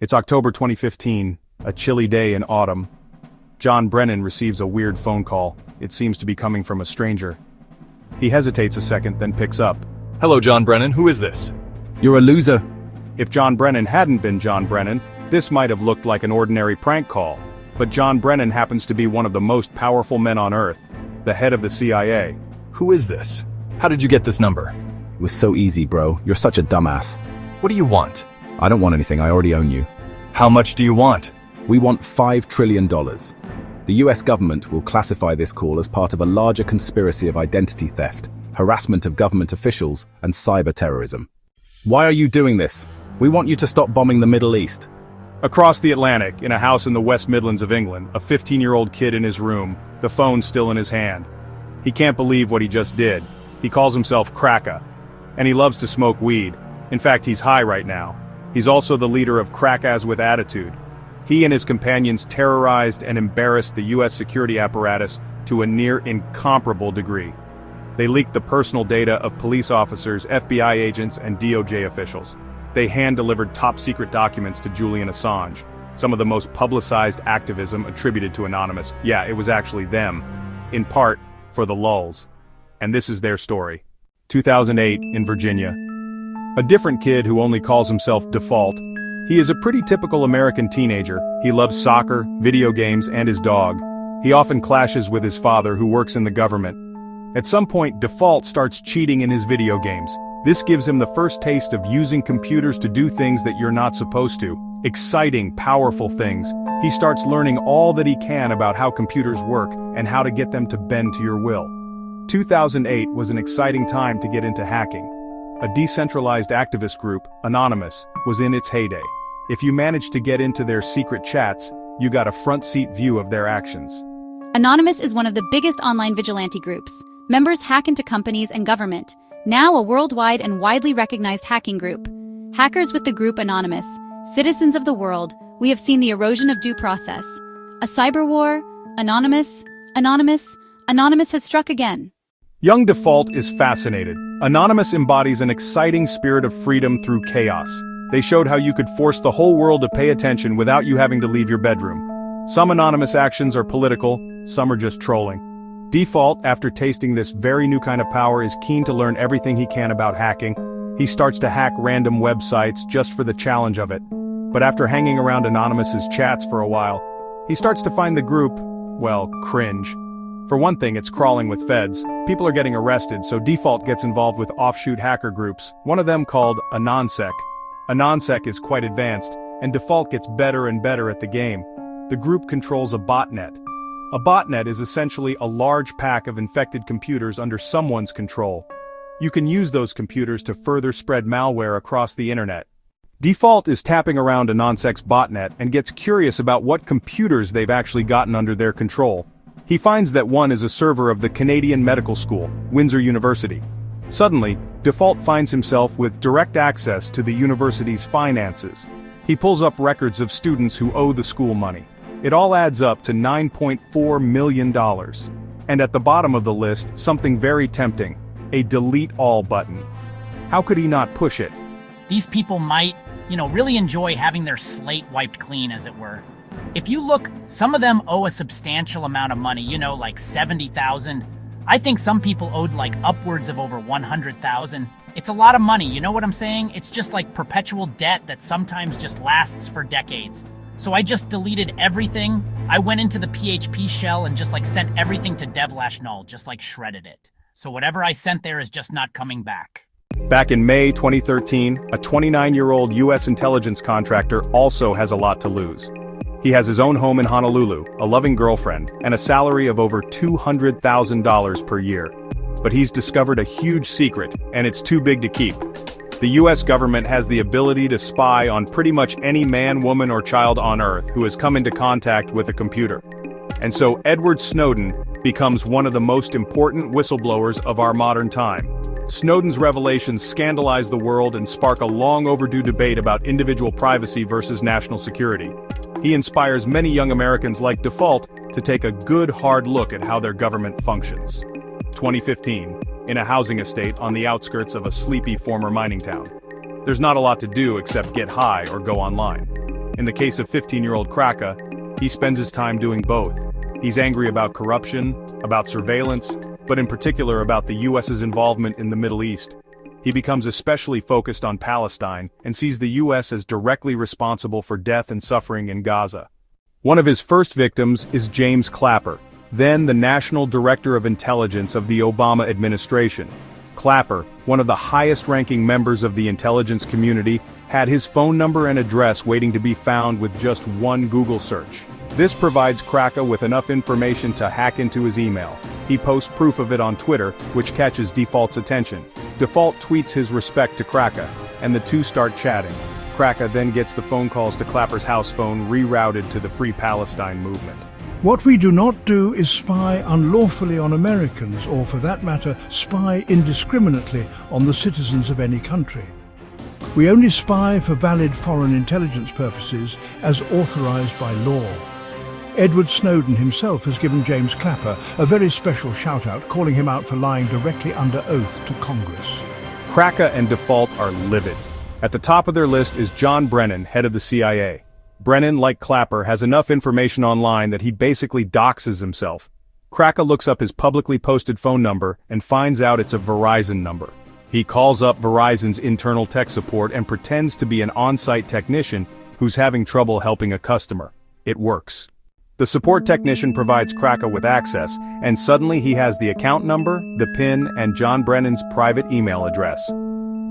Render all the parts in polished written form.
It's October 2015, a chilly day in autumn. John Brennan receives a weird phone call. It seems to be coming from a stranger. He hesitates a second, then picks up. Hello, John Brennan, who is this? You're a loser. If John Brennan hadn't been John Brennan, this might have looked like an ordinary prank call. But John Brennan happens to be one of the most powerful men on Earth, the head of the CIA. Who is this? How did you get this number? It was so easy, bro. You're such a dumbass. What do you want? I don't want anything, I already own you. How much do you want? We want $5 trillion. The US government will classify this call as part of a larger conspiracy of identity theft, harassment of government officials, and cyber terrorism. Why are you doing this? We want you to stop bombing the Middle East. Across the Atlantic, in a house in the West Midlands of England, a 15-year-old kid in his room, the phone still in his hand. He can't believe what he just did. He calls himself Cracka, and he loves to smoke weed. In fact, he's high right now. He's also the leader of Crackas with Attitude. He and his companions terrorized and embarrassed the US security apparatus to a near incomparable degree. They leaked the personal data of police officers, FBI agents, and DOJ officials. They hand-delivered top-secret documents to Julian Assange, some of the most publicized activism attributed to Anonymous. Yeah, it was actually them, in part, for the lulz. And this is their story. 2008, in Virginia. A different kid who only calls himself Default. He is a pretty typical American teenager. He loves soccer, video games, and his dog. He often clashes with his father, who works in the government. At some point, Default starts cheating in his video games. This gives him the first taste of using computers to do things that you're not supposed to. Exciting, powerful things. He starts learning all that he can about how computers work and how to get them to bend to your will. 2008 was an exciting time to get into hacking. A decentralized activist group, Anonymous, was in its heyday. If you managed to get into their secret chats, you got a front-seat view of their actions. Anonymous is one of the biggest online vigilante groups. Members hack into companies and government, now a worldwide and widely recognized hacking group. Hackers with the group Anonymous, citizens of the world, we have seen the erosion of due process. A cyber war, Anonymous has struck again. Young Default is fascinated. Anonymous embodies an exciting spirit of freedom through chaos. They showed how you could force the whole world to pay attention without you having to leave your bedroom. Some Anonymous actions are political, some are just trolling. Default, after tasting this very new kind of power, is keen to learn everything he can about hacking. He starts to hack random websites just for the challenge of it. But after hanging around Anonymous's chats for a while, he starts to find the group, well, cringe. For one thing, it's crawling with feds. People are getting arrested, so Default gets involved with offshoot hacker groups, one of them called AnonSec. AnonSec is quite advanced, and Default gets better and better at the game. The group controls a botnet. A botnet is essentially a large pack of infected computers under someone's control. You can use those computers to further spread malware across the internet. Default is tapping around AnonSec's botnet and gets curious about what computers they've actually gotten under their control. He finds that one is a server of the Canadian Medical School, Windsor University. Suddenly, Default finds himself with direct access to the university's finances. He pulls up records of students who owe the school money. It all adds up to $9.4 million. And at the bottom of the list, something very tempting, a delete all button. How could he not push it? These people might, really enjoy having their slate wiped clean, as it were. If you look, some of them owe a substantial amount of money, like $70,000. I think some people owed like upwards of over $100,000. It's a lot of money, you know what I'm saying? It's just like perpetual debt that sometimes just lasts for decades. So I just deleted everything. I went into the PHP shell and just sent everything to dev/null, just shredded it. So whatever I sent there is just not coming back. Back in May 2013, a 29-year-old US intelligence contractor also has a lot to lose. He has his own home in Honolulu, a loving girlfriend, and a salary of over $200,000 per year. But he's discovered a huge secret, and it's too big to keep. The US government has the ability to spy on pretty much any man, woman, or child on Earth who has come into contact with a computer. And so Edward Snowden becomes one of the most important whistleblowers of our modern time. Snowden's revelations scandalize the world and spark a long-overdue debate about individual privacy versus national security. He inspires many young Americans like Default to take a good hard look at how their government functions. 2015, in a housing estate on the outskirts of a sleepy former mining town. There's not a lot to do except get high or go online. In the case of 15-year-old Cracka, he spends his time doing both. He's angry about corruption, about surveillance, but in particular about the US's involvement in the Middle East. He becomes especially focused on Palestine and sees the US as directly responsible for death and suffering in Gaza. One of his first victims is James Clapper, then the National Director of Intelligence of the Obama administration. Clapper, one of the highest-ranking members of the intelligence community, had his phone number and address waiting to be found with just one Google search. This provides Cracka with enough information to hack into his email. He posts proof of it on Twitter, which catches Default's attention. Default tweets his respect to Cracka, and the two start chatting. Cracka then gets the phone calls to Clapper's house phone rerouted to the Free Palestine movement. What we do not do is spy unlawfully on Americans, or for that matter, spy indiscriminately on the citizens of any country. We only spy for valid foreign intelligence purposes as authorized by law. Edward Snowden himself has given James Clapper a very special shout-out, calling him out for lying directly under oath to Congress. Cracka and Default are livid. At the top of their list is John Brennan, head of the CIA. Brennan, like Clapper, has enough information online that he basically doxes himself. Cracka looks up his publicly posted phone number and finds out it's a Verizon number. He calls up Verizon's internal tech support and pretends to be an on-site technician who's having trouble helping a customer. It works. The support technician provides Cracka with access, and suddenly he has the account number, the PIN, and John Brennan's private email address.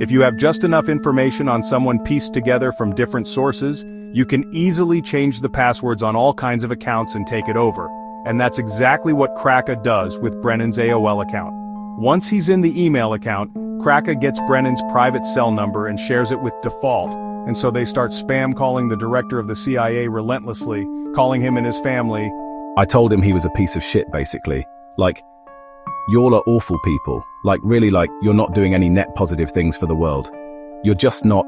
If you have just enough information on someone pieced together from different sources, you can easily change the passwords on all kinds of accounts and take it over, and that's exactly what Cracka does with Brennan's AOL account. Once he's in the email account, Cracka gets Brennan's private cell number and shares it with Default, and so they start spam calling the director of the CIA relentlessly, calling him and his family. I told him he was a piece of shit, basically. Like, y'all are awful people. Like, really, like, you're not doing any net positive things for the world. You're just not.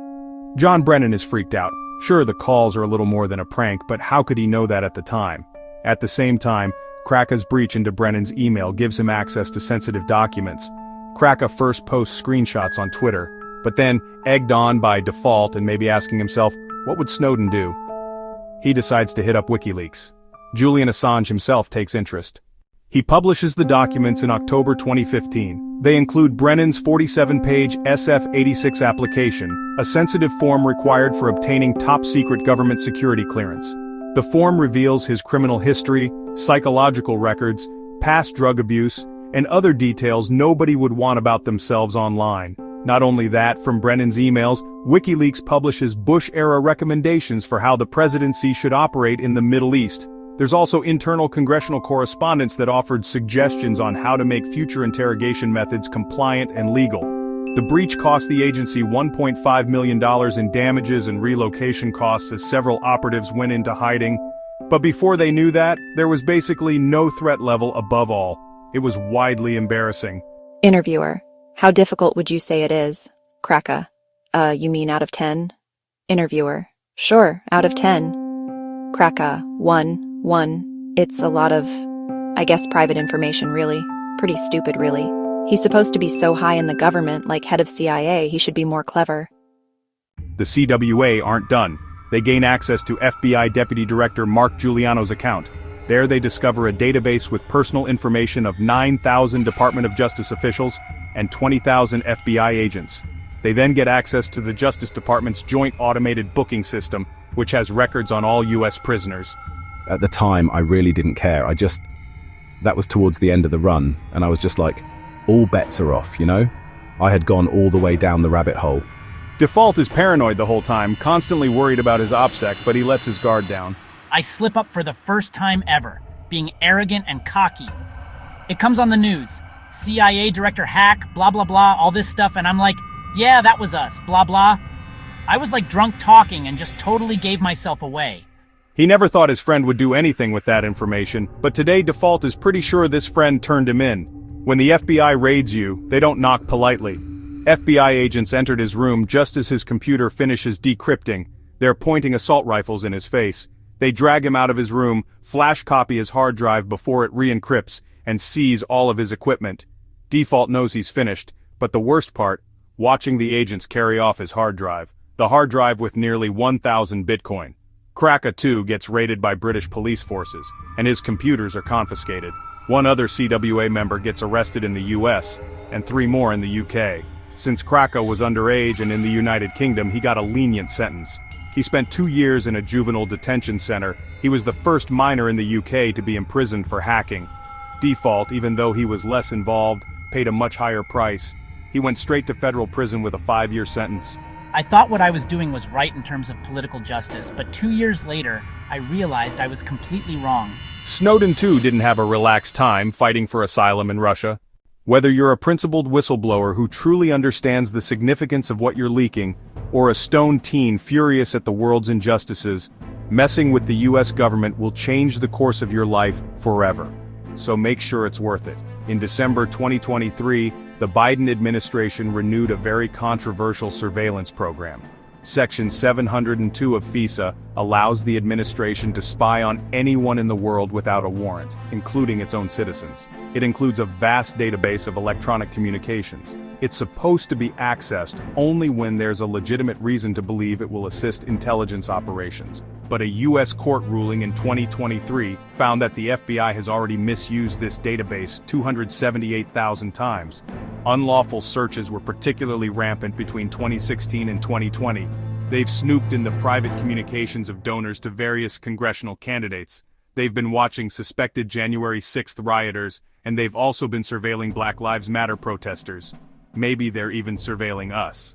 John Brennan is freaked out. Sure, the calls are a little more than a prank, but how could he know that at the time? At the same time, Cracka's breach into Brennan's email gives him access to sensitive documents. Cracka first posts screenshots on Twitter, but then, egged on by Default and maybe asking himself, what would Snowden do? He decides to hit up WikiLeaks. Julian Assange himself takes interest. He publishes the documents in October 2015. They include Brennan's 47-page SF-86 application, a sensitive form required for obtaining top-secret government security clearance. The form reveals his criminal history, psychological records, past drug abuse, and other details nobody would want about themselves online. Not only that, from Brennan's emails, WikiLeaks publishes Bush-era recommendations for how the presidency should operate in the Middle East. There's also internal congressional correspondence that offered suggestions on how to make future interrogation methods compliant and legal. The breach cost the agency $1.5 million in damages and relocation costs as several operatives went into hiding. But before they knew that, there was basically no threat level above all. It was widely embarrassing. Interviewer: how difficult would you say it is? Cracka: you mean out of 10? Interviewer: sure, out of 10. Cracka: 1. It's a lot of, I guess, private information, really. Pretty stupid, really. He's supposed to be so high in the government, like head of CIA, he should be more clever. The CWA aren't done. They gain access to FBI Deputy Director Mark Giuliano's account. There they discover a database with personal information of 9,000 Department of Justice officials and 20,000 FBI agents. They then get access to the Justice Department's joint automated booking system, which has records on all US prisoners. At the time, I really didn't care. That was towards the end of the run, and I was just like, all bets are off, you know? I had gone all the way down the rabbit hole. Default is paranoid the whole time, constantly worried about his OPSEC, but he lets his guard down. I slip up for the first time ever, being arrogant and cocky. It comes on the news. CIA director hack, blah blah blah, all this stuff, and I'm like, yeah, that was us, blah blah. I was like drunk talking and just totally gave myself away. He never thought his friend would do anything with that information, but today Default is pretty sure this friend turned him in. When the FBI raids you, they don't knock politely. FBI agents entered his room just as his computer finishes decrypting. They're pointing assault rifles in his face. They drag him out of his room, flash copy his hard drive before it re-encrypts, and seize all of his equipment. Default knows he's finished, but the worst part, watching the agents carry off his hard drive. The hard drive with nearly 1,000 Bitcoin. Cracka, too, gets raided by British police forces, and his computers are confiscated. One other CWA member gets arrested in the US, and 3 more in the UK. Since Cracka was underage and in the United Kingdom, he got a lenient sentence. He spent 2 years in a juvenile detention center. He was the first minor in the UK to be imprisoned for hacking. Default, even though he was less involved, paid a much higher price. He went straight to federal prison with a 5-year sentence. I thought what I was doing was right in terms of political justice, but 2 years later, I realized I was completely wrong. Snowden, too, didn't have a relaxed time fighting for asylum in Russia. Whether you're a principled whistleblower who truly understands the significance of what you're leaking, or a stoned teen furious at the world's injustices, messing with the US government will change the course of your life forever. So make sure it's worth it. In December 2023, the Biden administration renewed a very controversial surveillance program. Section 702 of FISA allows the administration to spy on anyone in the world without a warrant, including its own citizens. It includes a vast database of electronic communications. It's supposed to be accessed only when there's a legitimate reason to believe it will assist intelligence operations. But a US court ruling in 2023 found that the FBI has already misused this database 278,000 times. Unlawful searches were particularly rampant between 2016 and 2020. They've snooped in the private communications of donors to various congressional candidates. They've been watching suspected January 6th rioters, and they've also been surveilling Black Lives Matter protesters. Maybe they're even surveilling us.